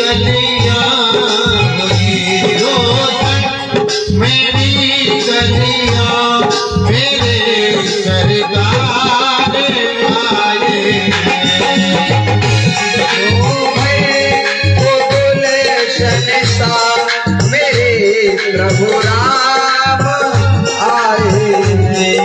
गलियां हुई रोशन, मेरी गलियां मेरे सरकार आए हैं। वो गुलशन सा मेरे प्रभु राम आए हैं।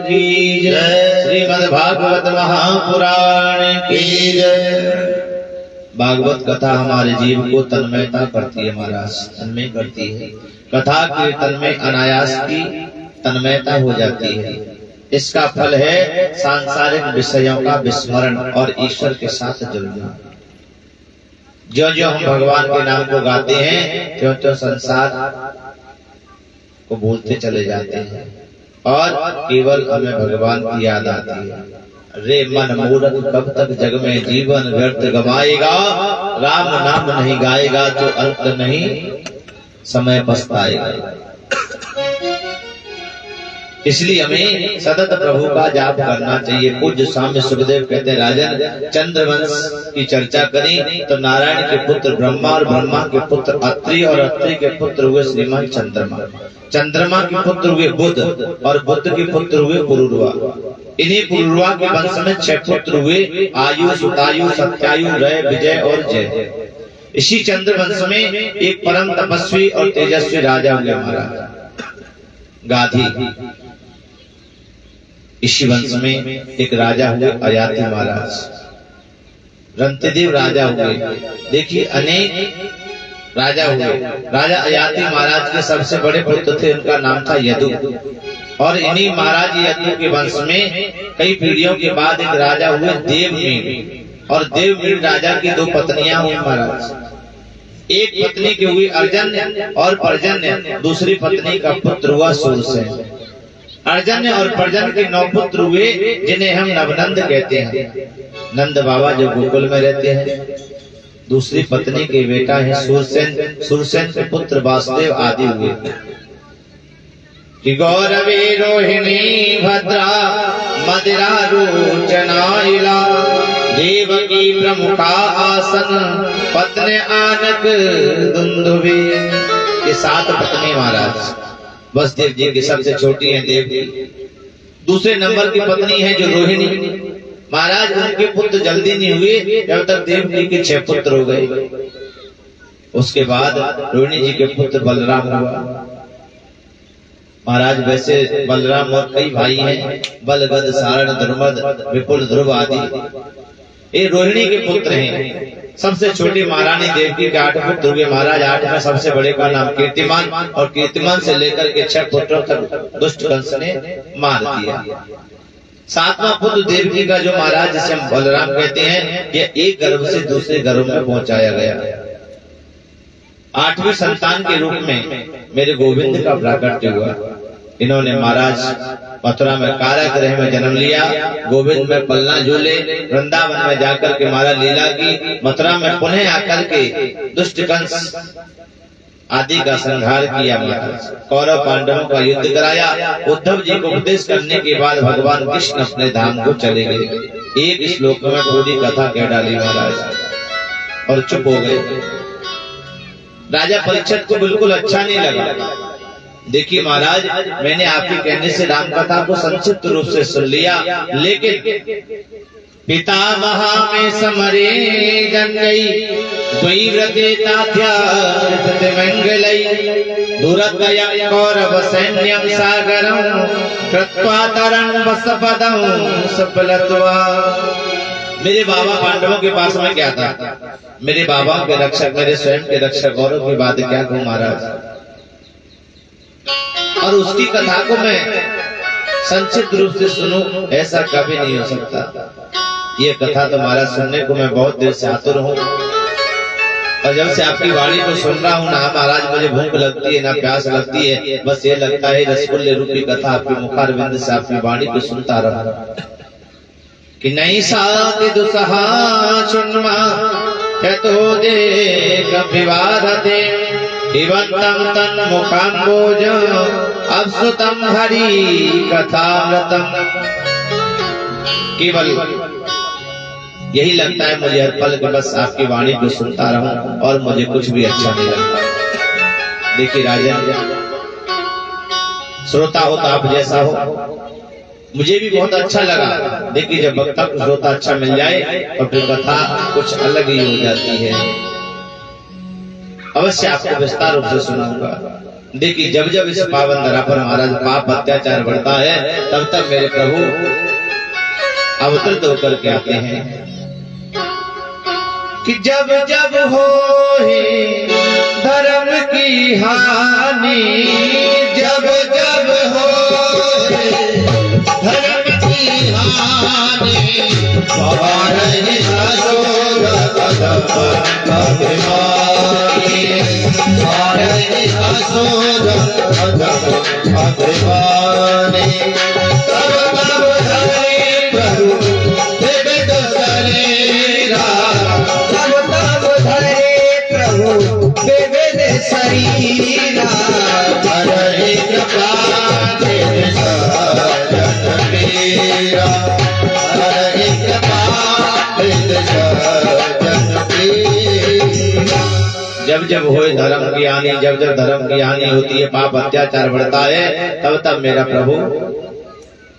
की जय। श्रीमद् भागवत महापुराण की जय। भागवत कथा हमारे जीव को तन्मयता करती है महाराज, तन्मय करती है। कथा कीर्तन में अनायास की तन्मयता हो जाती है। इसका फल है सांसारिक विषयों का विस्मरण और ईश्वर के साथ जुड़ना। जो जो हम भगवान के नाम को गाते हैं त्यों त्यों संसार को भूलते चले जाते हैं और केवल हमें भगवान की याद आती है। रे मन मूर्ख कब तक जग में जीवन व्यर्थ गवाएगा, राम नाम नहीं गाएगा तो अंत नहीं समय पछताएगा। इसलिए हमें सतत प्रभु का जाप करना चाहिए। पूज्य स्वामी सुखदेव कहते हैं, राजन चंद्रवंश की चर्चा करें तो नारायण के पुत्र ब्रह्मा और ब्रह्मा के पुत्र अत्रि और अत्रि के पुत्र हुए श्रीमान चंद्रमा, चंद्रमा के पुत्र हुए बुध और बुध के पुत्र हुए पुरुरवा। इन्हीं पुरुरवा के वंश में 6 पुत्र हुए, आयु, सुतायु, सत्यायु, रय, विजय और जय। इसी चंद्रवंश में एक परम तपस्वी और तेजस्वी राजा हुए महाराज गाधी। इसी वंश में एक राजा हुए अयाति महाराज, रंतिदेव राजा हुए। देखिए अनेक राजा हुए। राजा अयाति महाराज के सबसे बड़े पुत्र थे, उनका नाम था यदु। और इन्हीं महाराज यदु के वंश में कई पीढ़ियों के बाद एक राजा हुए देवमीन। और देवमीन राजा की 2 पत्नियां हुई महाराज। एक पत्नी के हुए अर्जन्य और पर्जन्य, दूसरी पत्नी का पुत्र हुआ सूरसेन। अर्जन्य और पर्जन्य के 9 पुत्र हुए जिन्हें हम नवनंद कहते हैं। नंद बाबा जो गोकुल में रहते हैं। दूसरी पत्नी के बेटा है सूरसेन। सूरसेन के पुत्र वासुदेव आदि हुए। कि गौरवी रोहिणी भद्रा मदिरा रोचनाइला, देवकी प्रमुखा आसन पत्नी आनक दुंदुभि। ये 7 पत्नी महाराज। वसुदेव जी की सबसे छोटी है देवकी। दूसरे नंबर की पत्नी है जो रोहिणी महाराज। उनके पुत्र जल्दी नहीं हुए जब तक देवकी के 6 पुत्र हो गए। उसके बाद रोहिणी जी के पुत्र बलराम हुआ महाराज। वैसे बलराम और कई भाई हैं, बलगद, सारण, दुर्मद, विपुल, ध्रुव आदि। ये रोहिणी के पुत्र हैं। सबसे छोटी महारानी देवकी के 8 पुत्र हुए महाराज। 8 में सबसे बड़े का नाम कीर्तिमान, और कीर्तिमान से लेकर के 6 पुत्रों तक दुष्ट कंस ने मार दिया। 7वां पुत्र देवकी का जो महाराज जिसे हम बलराम कहते हैं, ये एक गर्भ से दूसरे गर्भ में पहुंचाया गया। 8वीं संतान के रूप में मेरे गोविंद का प्राकट्य हुआ। इन्होंने महाराज मथुरा में कारागृह में जन्म लिया। गोविंद में पलना झूले, वृंदावन में जाकर के महाराज लीला की। मथुरा में पुनः आकर के दुष्ट कंस आदि का संहार किया महाराज। कौरव पांडवों का युद्ध कराया। उद्धव जी को उपदेश करने के बाद भगवान कृष्ण अपने धाम को चले गए। एक श्लोक में पूरी कथा कह डाली महाराज और चुप हो गए। राजा परीक्षित को बिल्कुल अच्छा नहीं लगा। देखिए महाराज, मैंने आपके कहने से राम कथा को संक्षिप्त रूप से सुन लिया, लेकिन पितामह में समरे जंगई द्वैव्रते ताथ्या मंगलई। दुरद्वयं कौरव सैन्यं सागरं कृत्वा तरन् वसपदं सफलत्वा। मेरे बाबा पांडवों के पास में क्या था, मेरे बाबा के रक्षक, मेरे स्वयं के रक्षक गौरव की बात क्या कहूं महाराज। और उसकी कथा को मैं संक्षिप्त रूप से सुनूं, ऐसा कभी नहीं हो सकता। ये कथा तो महाराज सुनने को मैं बहुत देर से आतुर हूं, और जब से आपकी वाणी को सुन रहा हूं ना महाराज, मुझे भूख लगती है ना प्यास लगती है, बस ये लगता है रसगुल्ले रूपी कथा आपके मुखारविंद से आपकी वाणी को सुनता रहा कि नहीं साथ दुसहा चुन्मा तो दे कपिवारते हिवंतम तन मुखाम्बोज अवसुतम हरि कथामृतम। केवल यही लगता है मुझे हर पल के बस आपकी वाणी को सुनता रहूं, और मुझे कुछ भी अच्छा नहीं लगता। देखिए राजन, श्रोता हो तो आप जैसा हो, मुझे भी बहुत अच्छा लगा। देखिए जब वक्ता को श्रोता अच्छा मिल जाए तो फिर कथा कुछ अलग ही हो जाती है। अवश्य आपको विस्तार रूप से सुनाऊंगा। देखिए जब जब इस पावन धरा पर महाराज पाप अत्याचार बढ़ता है, तब तक मेरे प्रभु अवतरित होकर के आते हैं कि जब जब हो धर्म की हानि, जब जब हो धर्म की हानि, शरीरा हरे कृपा हरे कृपा। जब जब होए धर्म की हानि, जब जब धर्म की हानि होती है, पाप अत्याचार बढ़ता है, तब तब मेरा प्रभु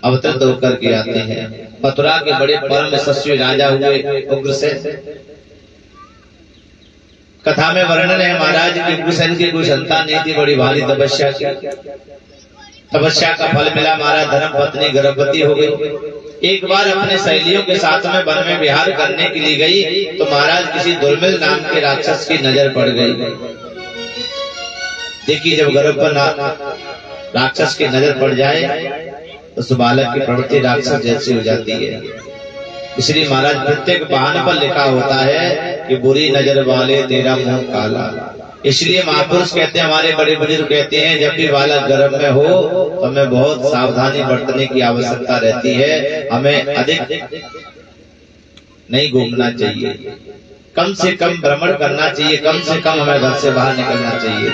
अवतरित होकर के आते हैं। मथुरा के बड़े परम यशस्वी राजा हुए उग्रसेन। कथा में वर्णन है महाराज की उग्रसेन की कोई संतान नहीं थी, बड़ी भारी तपस्या की। तपस्या का फल मिला, महाराज धर्म पत्नी गर्भवती हो गई। एक बार अपने सहेलियों के साथ में वन में विहार करने के लिए गई तो महाराज किसी दुर्मिल नाम के राक्षस की नजर पड़ गई। देखिए जब गर्भ पर राक्षस की नजर पड़ जाए तो उस बालक की प्रवृत्ति राक्षस जैसी हो जाती है। इसलिए महाराज प्रत्येक वाहन पर लिखा होता है कि बुरी नजर वाले तेरा मुंह काला। इसलिए महापुरुष कहते हैं, हमारे बड़े बुजुर्ग कहते हैं, जब भी बालक गर्भ में हो तो हमें बहुत सावधानी बरतने की आवश्यकता रहती है। हमें अधिक नहीं घूमना चाहिए, कम से कम भ्रमण करना चाहिए, कम से कम हमें घर से बाहर निकलना चाहिए,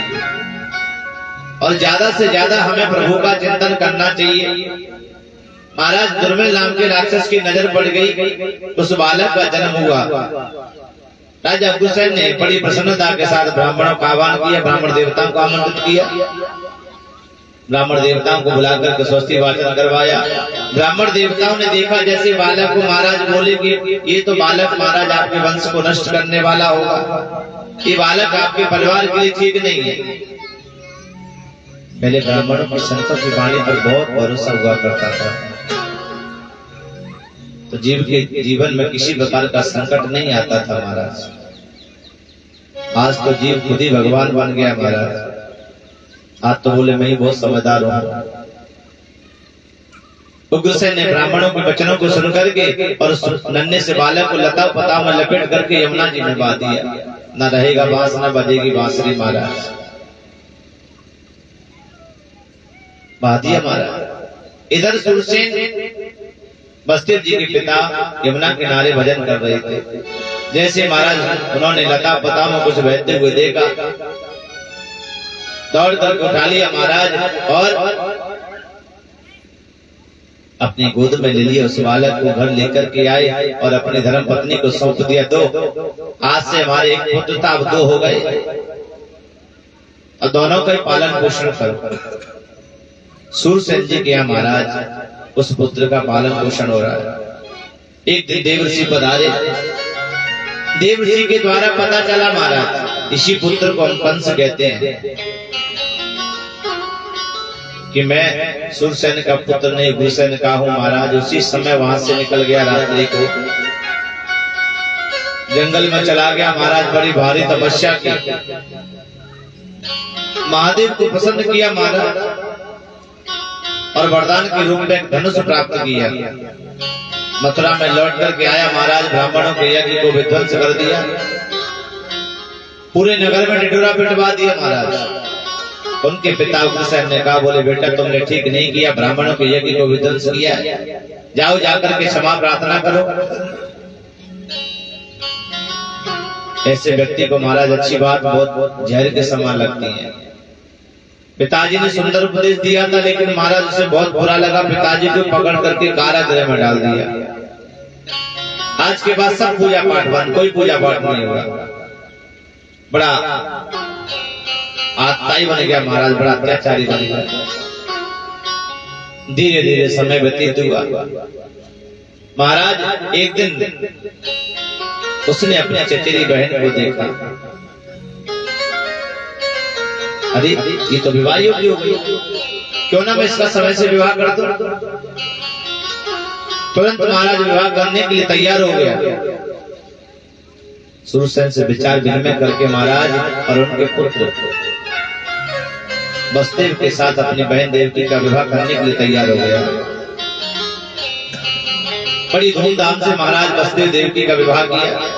और ज्यादा से ज्यादा हमें प्रभु का चिंतन करना चाहिए। महाराज दुर्मिल नाम के राक्षस की नजर पड़ गई, उस बालक का जन्म हुआ। राजा उग्रसेन ने बड़ी प्रसन्नता के साथ ब्राह्मणों का आह्वान किया, ब्राह्मण देवताओं को आमंत्रित किया, ब्राह्मण देवताओं को बुलाकर के स्वस्ति वाचन करवाया। ब्राह्मण देवताओं ने देखा जैसे बालक को महाराज बोले कि ये तो बालक महाराज आपके वंश को नष्ट करने वाला होगा, ये बालक आपके परिवार के लिए ठीक नहीं है। पहले ब्राह्मणों की संतों की वाणी पर बहुत भरोसा हुआ करता था, तो जीव के जीवन में किसी प्रकार का संकट नहीं आता था महाराज। आज तो जीव खुद ही भगवान बन गया महाराज। आज तो बोले मैं ही बहुत समझदार हूं। उग्रसेन ने ब्राह्मणों के वचनों को सुनकर के और नन्हे से बालक को लता पता में लपेट करके यमुना जी में बहा दिया। न रहेगा बांस न बजेगी बांसुरी महाराज, बहा दिया महाराज। इधर सुरसेन बस्तिर जी के पिता यमुना किनारे भजन कर रहे थे। जैसे महाराज उन्होंने लता पता में कुछ बहते हुए देखा, दौड़ कर उठा लिया महाराज और अपनी गोद में ले लिया। उस बालक को घर लेकर के आए और अपनी धर्म पत्नी को सौंप दिया। दो आज से हमारे एक पुत्र था, अब दो हो गए, और दोनों का पालन पोषण करो। सूरसेन जी के यहाँ महाराज उस पुत्र का पालन पोषण हो रहा है। एक दिन देवर्षि पधारे, देवर्षि के द्वारा पता चला महाराज इसी पुत्र को हम कंस कहते हैं। कि मैं सुरसेन का पुत्र नहीं गुरसेन का हूं महाराज। उसी समय वहां से निकल गया, रात्रि को जंगल में चला गया महाराज। बड़ी भारी तपस्या की, महादेव को प्रसन्न किया महाराज और वरदान के रूप में धनुष प्राप्त किया। मथुरा में लौट करके आया महाराज, ब्राह्मणों के यज्ञ को विध्वंस कर दिया, पूरे नगर में ढिढोरा पिटवा दिया महाराज। उनके पिता उग्रसेन ने कहा, बोले बेटा तुमने ठीक नहीं किया, ब्राह्मणों के यज्ञ को विध्वंस किया, जाओ जाकर के क्षमा प्रार्थना करो। ऐसे व्यक्ति को महाराज अच्छी बात बहुत जहर के समान लगती है। पिताजी ने सुंदर उपदेश दिया था, लेकिन महाराज उसे बहुत बुरा लगा। पिताजी को पकड़ करके कारागृह में डाल दिया। आज के बाद सब पूजा पाठ बंद, कोई पूजा पाठ नहीं होगा। बड़ा आत्ताई बन गया महाराज, बड़ा अत्याचारी बन गया। धीरे धीरे समय व्यतीत हुआ। महाराज एक दिन उसने अपनी चचेरी बहन को देखा, अरे ये तो विवाह योग्य हो गई, क्यों ना मैं इसका समय से विवाह कर दूं। तुरंत महाराज विवाह करने के लिए तैयार हो गया। सुरसेन से विचार विनिमय करके महाराज और उनके पुत्र बसदेव के साथ अपनी बहन देवकी का विवाह करने के लिए तैयार हो गया। बड़ी धूमधाम से महाराज बसदेव देवकी का विवाह किया।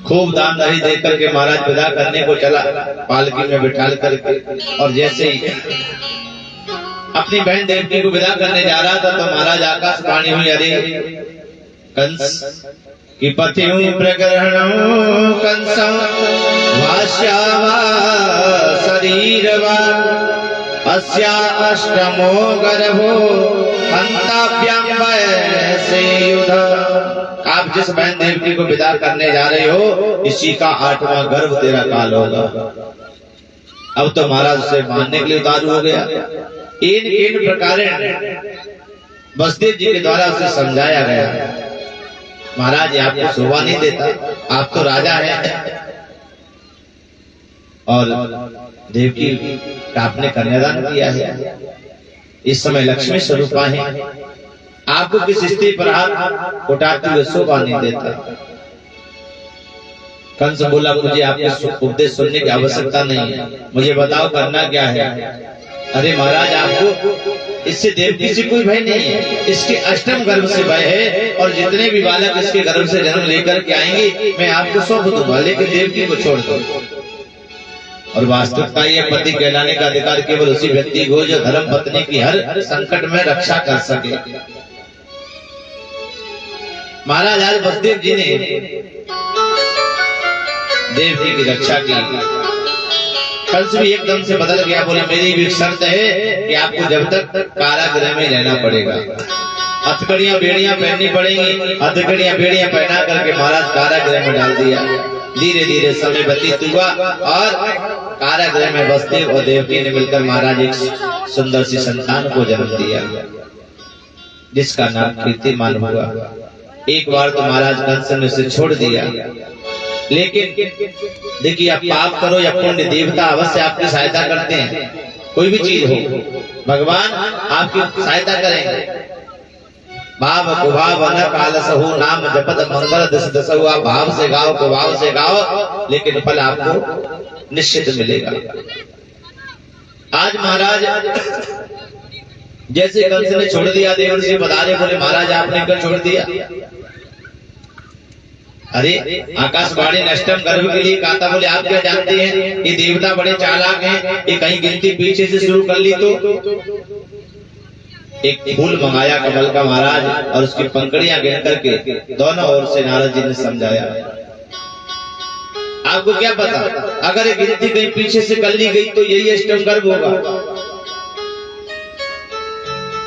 खूब दान दही दे करके महाराज विदा करने को चला, पालकी में बिठा करके। और जैसे ही अपनी बहन देवकी को विदा करने जा रहा था तो महाराज आकाशवाणी हुई, अरे कंस की पतियों प्रग्रहण कंसं भाष्यावा शरीरवा अस्या अष्टमो गर्भो हंताभ्याम वैसे युध। आप जिस बहन देवकी को विदा करने जा रहे हो, इसी का 8वां गर्भ तेरा काल होगा। अब तो महाराज उसे मानने के लिए उतारू हो गया। इन प्रकार बसदेव जी के द्वारा उसे समझाया गया, महाराज आपको शोभा नहीं देता, आप तो राजा हैं और देवकी का आपने कन्यादान किया है, इस समय लक्ष्मी स्वरूपा है, आपको किस स्त्री पर हाथ उठाते हुए शोभा नहीं देता। कंस बोला, मुझे आपके उपदेश सुनने की आवश्यकता नहीं है, मुझे बताओ करना क्या है। अरे महाराज आपको इससे देवकी से कोई भय नहीं है, इसके अष्टम गर्भ से भय है, और जितने भी बालक इसके गर्भ से जन्म लेकर के आएंगे मैं आपको सौंप दूंगा, लेकिन देवकी को छोड़ दो। और वास्तविकता ये पति कहलाने का अधिकार केवल उसी व्यक्ति को जो धर्म पत्नी की हर संकट में रक्षा कर सके। महाराज आज बसदेव जी ने देवकी की रक्षा की। कंस भी एकदम से बदल गया, बोले मेरी भी शर्त है कि आपको जब तक कारागृह में रहना पड़ेगा, हथकड़ियां बेड़ियां पहननी पड़ेंगी। हथकड़ियां बेड़ियां पहना करके महाराज कारागृह में डाल दिया। धीरे धीरे समय व्यतीत हुआ और कारागृह में बसदेव और देवकी ने मिलकर महाराज एक सुंदर सी संतान को जन्म दिया, जिसका नाम कीर्तिमान हुआ। एक बार तो महाराज कंस ने उसे छोड़ दिया, लेकिन देखिए आप पाप करो या पुण्य, देवता अवश्य आपकी सहायता करते हैं। कोई भी चीज हो, भगवान आपकी सहायता करेंगे। भाव को भाव न कालस हो, नाम जपत मंगल दस दस हुआ। भाव से गाओ को भाव से गाओ, लेकिन फल आपको निश्चित मिलेगा। आज महाराज जैसे कंस ने छोड़ दिया, देवर्षि बधारे बोले महाराज आपने क्यों छोड़ दिया। अरे आकाशवाणी ने अष्टम गर्भ के लिए कहा था, बोले आप क्या जानते हैं ये देवता बड़े चालाक हैं, ये कहीं गिनती पीछे से शुरू कर ली तो। एक फूल मंगाया कमल का महाराज, और उसकी पंखड़ियां गिन करके दोनों ओर से नारद जी ने समझाया। आपको क्या पता, अगर ये गिनती कहीं पीछे से कर ली गई तो यही अष्टम गर्भ होगा।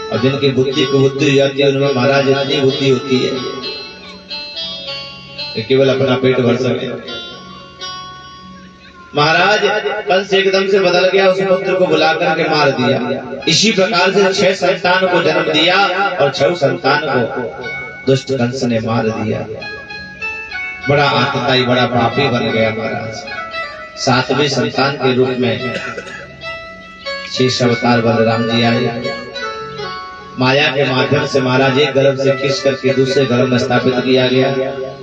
और जिनकी बुद्धि को बुद्धि जाती है, उनमें महाराज इतनी बुद्धि होती है कि केवल अपना पेट भर सके। महाराज कंस एकदम से बदल गया, उस पुत्र को बुलाकर के मार दिया। इसी प्रकार से 6 संतान को जन्म दिया और 6 संतान को दुष्ट कंस ने मार दिया। बड़ा आतताई, बड़ा पापी बन गया महाराज। 7वें संतान के रूप में शेष अवतार बलराम जी आए। माया के माध्यम से महाराज एक गर्भ से खींच करके दूसरे गर्भ में स्थापित किया गया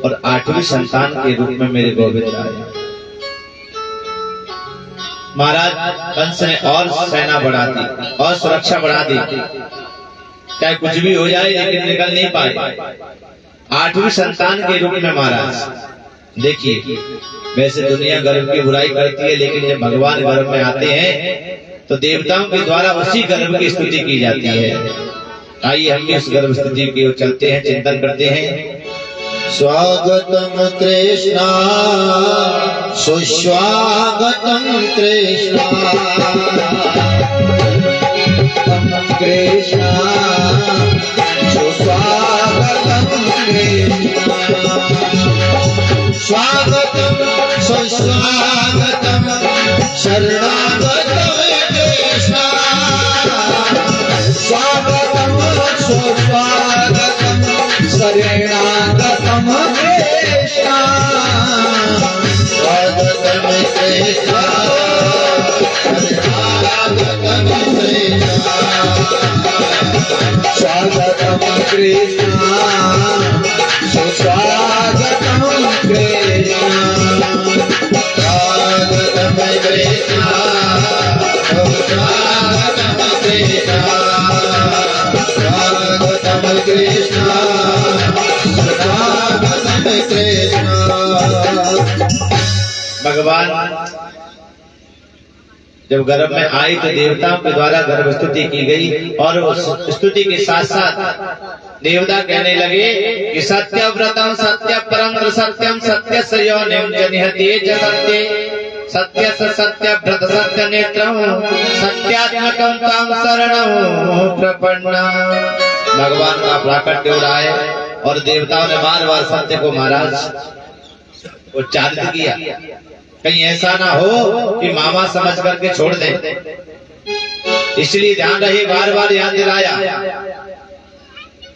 और 8वीं संतान के रूप में मेरे गोविंद आए। महाराज कंस ने और सेना बढ़ा दी और सुरक्षा बढ़ा दी, चाहे कुछ भी हो जाए लेकिन निकल नहीं पाए। 8वीं संतान के रूप में महाराज देखिए, वैसे दुनिया गर्भ की बुराई करती है, लेकिन जब भगवान गर्भ में आते हैं तो देवताओं के द्वारा उसी गर्भ की स्तुति की जाती है। आइए हम भी उस गर्भ स्तुति की ओर चलते हैं, चिंतन करते हैं। स्वागतम कृष्णा सुस्वागतम कृष्णा कृष्णा सुस्वागतम कृष्णा स्वागतम सुस्वागतम शरणागतम कृष्णा स्वागतम सुस्वागतम शरणागतम कृष्णा स्वागतम कृष्णा शरणागतम कृष्णा स्वागतम कृष्णा सुस्वागतम कृष्णा स्वागतम कृष्णा सुस्वागतम कृष्णा स्वागतम कृष्णा स्वागतम कृष्णा। भगवान जब गर्भ में आई तो देवताओं के द्वारा गर्भ स्तुति की गई और उस स्तुति के साथ साथ देवता कहने लगे कि सत्य व्रतम सत्य परम सत्यम सत्य सयोनिम जनिहते च सत्य सत्य सत्य व्रत सत्य नेत्रम सत्यात्मकम ताम शरणम प्रपन्ना। भगवान का प्राकट्य हो रहा है और देवताओं ने बार बार सत्य को महाराज उच्चारित किया, कहीं ऐसा ना हो कि मामा समझ करके छोड़ दें, इसलिए ध्यान रहे, बार बार याद दिलाया।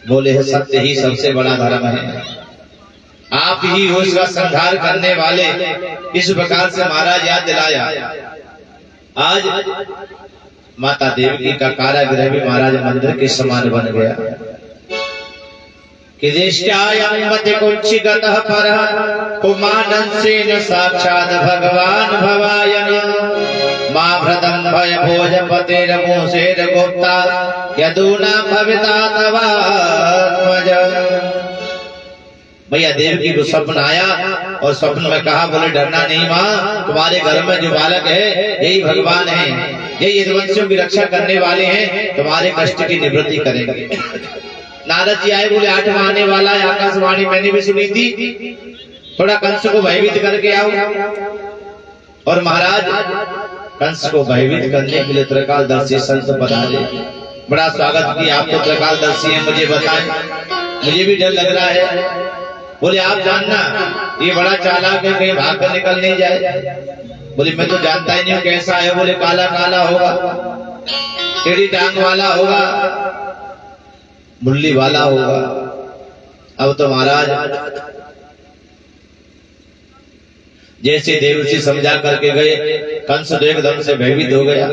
बोले है सत्य ही सबसे बड़ा धर्म है, आप ही हो उसका संहार करने वाले। इस प्रकार से महाराज याद दिलाया। आज माता देवकी का कारागृह भी महाराज मंदिर के समान बन गया। कि साक्षात भगवान भवायन माँ भ्रदम भय भोजपतेर मुसेर गुप्ता यदूना भविता तवात्मज। भैया देवकी को स्वप्न आया और स्वप्न में कहा, बोले डरना नहीं माँ, तुम्हारे घर में जो बालक है यही भगवान है, यही यदुवंशियों की रक्षा करने वाले हैं, तुम्हारे कष्ट की निवृत्ति करेंगे। नारद जी आए, बोले 8वां आने वाला है, आकाशवाणी मैंने भी सुनी थी, थोड़ा कंस को भयभीत करके आओ। और महाराज कंस को भयभीत करने के लिए त्रिकालदर्शी संत पधारे। बड़ा स्वागत किया, आप तो त्रिकालदर्शी हैं, मुझे बताएं, मुझे भी डर लग रहा है। बोले आप जानना ये बड़ा चालाक है, कहीं भाग कर निकल नहीं जाए। बोले मैं तो जानता ही नहीं हूँ कैसा है। बोले काला काला होगा, टेढ़ी टांग वाला होगा, मुरली वाला होगा। अब तो महाराज जैसे देवऋषि समझा करके गए, कंस तो एकदम से भयभीत हो गया।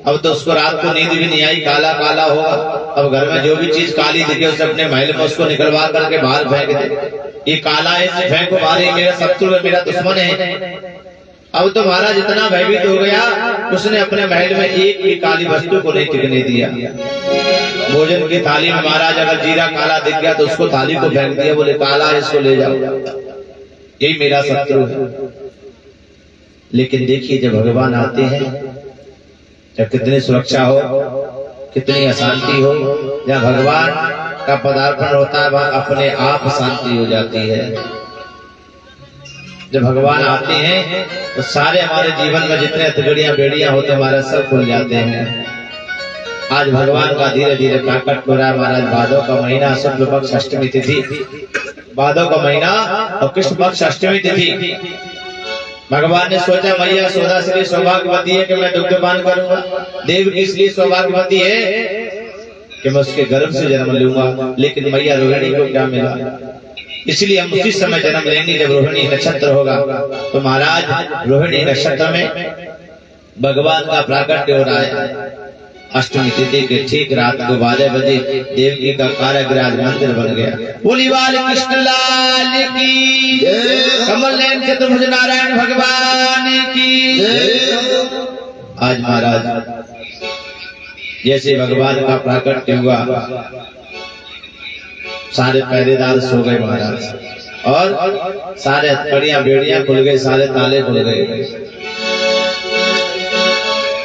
अब तो उसको रात को नींद भी नहीं आई, काला काला होगा। अब घर में जो भी चीज काली दिखे उसे अपने महल में उसको निकलवा करके बाहर फेंक दे। ये काला है, इसे फेंको बाहर, ये मेरा शत्रु है, मेरा दुश्मन है। अब तो महाराज इतना भयभीत हो गया, उसने अपने महल में एक भी काली वस्तु को नहीं टिकने दिया। भोजन की थाली में महाराज अगर जीरा काला दिख गया तो उसको थाली को फेंक दिया। बोले काला इसको ले जाओ, यही मेरा शत्रु है। लेकिन देखिए जब भगवान आते हैं, जब कितनी सुरक्षा हो, कितनी अशांति हो, जब भगवान का पदार्पण होता है वहां अपने आप शांति हो जाती है। जब भगवान आते हैं तो सारे हमारे जीवन में जितने तिगड़ियां बेड़ियां होते हमारे सब खुल जाते हैं। आज भगवान का धीरे धीरे प्रकट हो रहा है। महाराज भादव का महीना, शुक्ल पक्ष अष्टमी तिथि, भादव का महीना और कृष्ण पक्ष अष्टमी तिथि। भगवान ने सोचा मैया सोदा श्री सौभाग्यवती है कि मैं दुग्धपान करूंगा, देव की इसलिए सौभाग्यवती है कि मैं उसके गर्भ से जन्म लूंगा। लेकिन मैया रोहिणी को क्या मिला, इसलिए हम उसी समय जन्म लेंगे जब रोहिणी नक्षत्र होगा। तो महाराज रोहिणी नक्षत्र में भगवान का प्राकट्य हो रहा है। अष्टमी तिथि के ठीक रात को 12 बजे देवकी का कारागृह मंदिर बन गया। बोली बाल कृष्ण लाल की जय। कमल नयन चतुर्भुज नारायण भगवान की जय। आज महाराज जैसे भगवान का प्राकट्य हुआ, सारे पहरेदार सो गए महाराज, और सारे हथकड़ियां बेड़ियां खुल गए, सारे ताले खुल गए।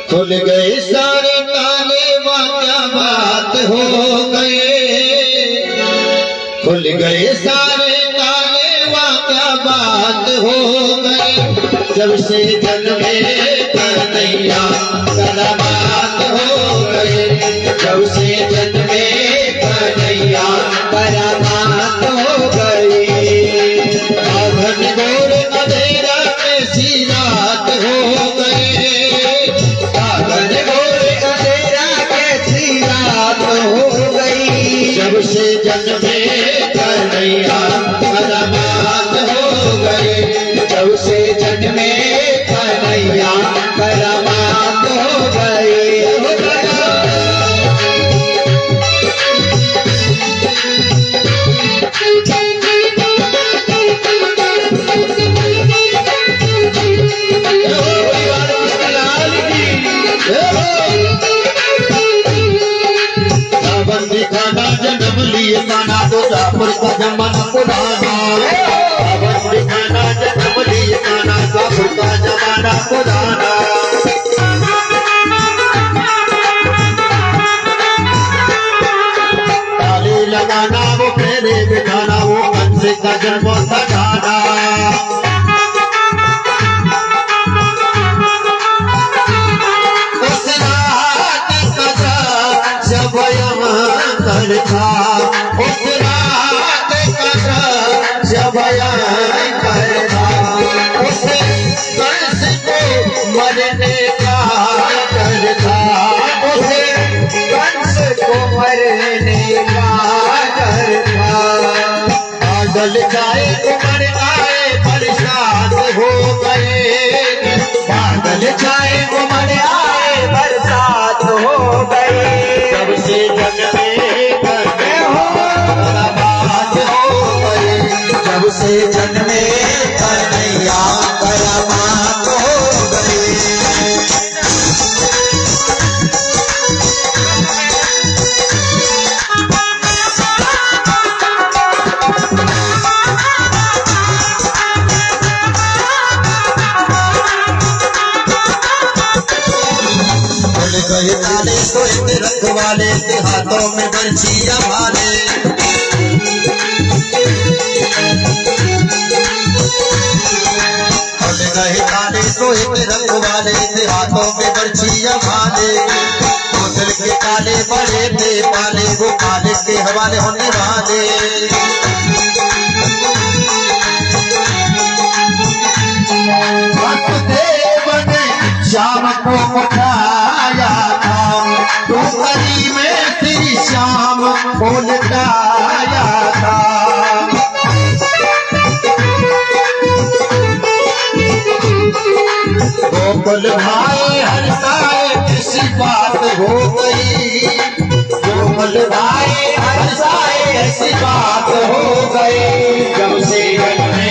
खुल गए सारे ताले, क्या बात हो गए। खुल गए सारे ताले, क्या बात हो गए। जब से जन्मे कन्हैया करामात हो गए। जब से जन्मे कन्हैया करामात हो गई। आभन घोर अंधेरा में सी रात हो गए। आभन घोर अंधेरा के सी रात हो गई। जब से जन्मे कन्हैया करामात हो गए। जब से जन्मे कन्हैया करामात हो गए। रावण दिखाना जन्म लिए काना, तो जापुर का जमाना पुराना। रावण दिखाना जन्म लिए काना, जापुर का जमाना पुराना। ताले लगाना वो फेरे बिठाना, वो कंसे का जन्म सजाना। उस रात का जब भयंकर था, उस रात का जब भयंकर था। उस कंस को मरने का डर था। उस कंस को मरने का डर था। बादल जाए उमड़ आए, बरसात हो गए। बादल जाए उमड़ आए, बरसात हो गई। जब से जन्मे करामात हो गए। जब से जन्मे कन्हैया करामात हो गए। खुल गए ताले, सोए रखवाले के हाथों में बर्छियां भाले। खुल गए ताले, सोए रखवाले के हाथों में बर्छियां भाले। होटल के ताले बड़े थे पाले, वो काले के हवाले होने वाले। वासुदेव ने श्याम को उठाया था, टोकरी में श्री श्याम को लटाया था। गोकुल भाई हर्षाए, किसी बात हो गई। गोकुल भाई हर्षाए, ऐसी बात हो गई। जब से जन्मे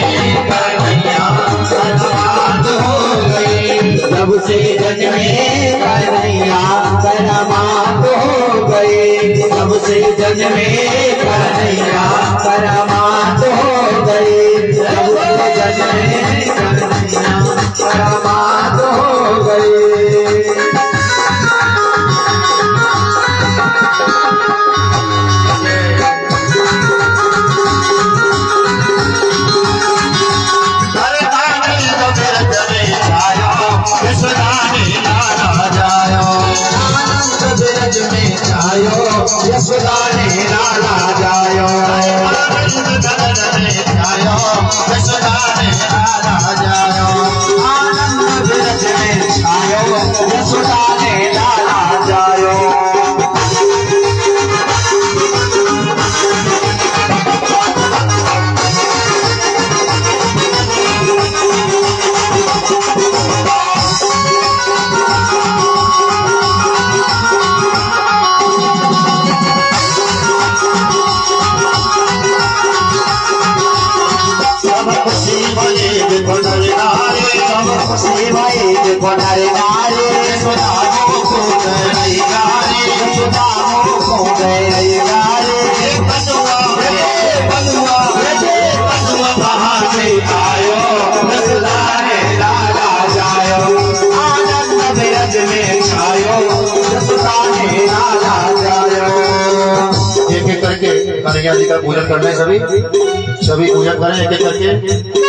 कन्हैया करामात हो गई। जब से जन्मे कन्हैया करामात हो गई। जब से जन्मे कन्हैया करामात हो गई। जब से जन्मे कन्हैया करामात हो गई। यशोदा ने लाला जायो। आनंद में छायो, यशोदा ने लाला जायो। आनंद में छायो, यशोदा ने लाला जायो। गए गारे बनुआ बहाने आयो रसलाने लाला जायो आनंद बिरज में छायो रसलाने लाला जायो। एक एक करके कन्हैया जी का पूजन करना है। सभी पूजन करें एक एक करके।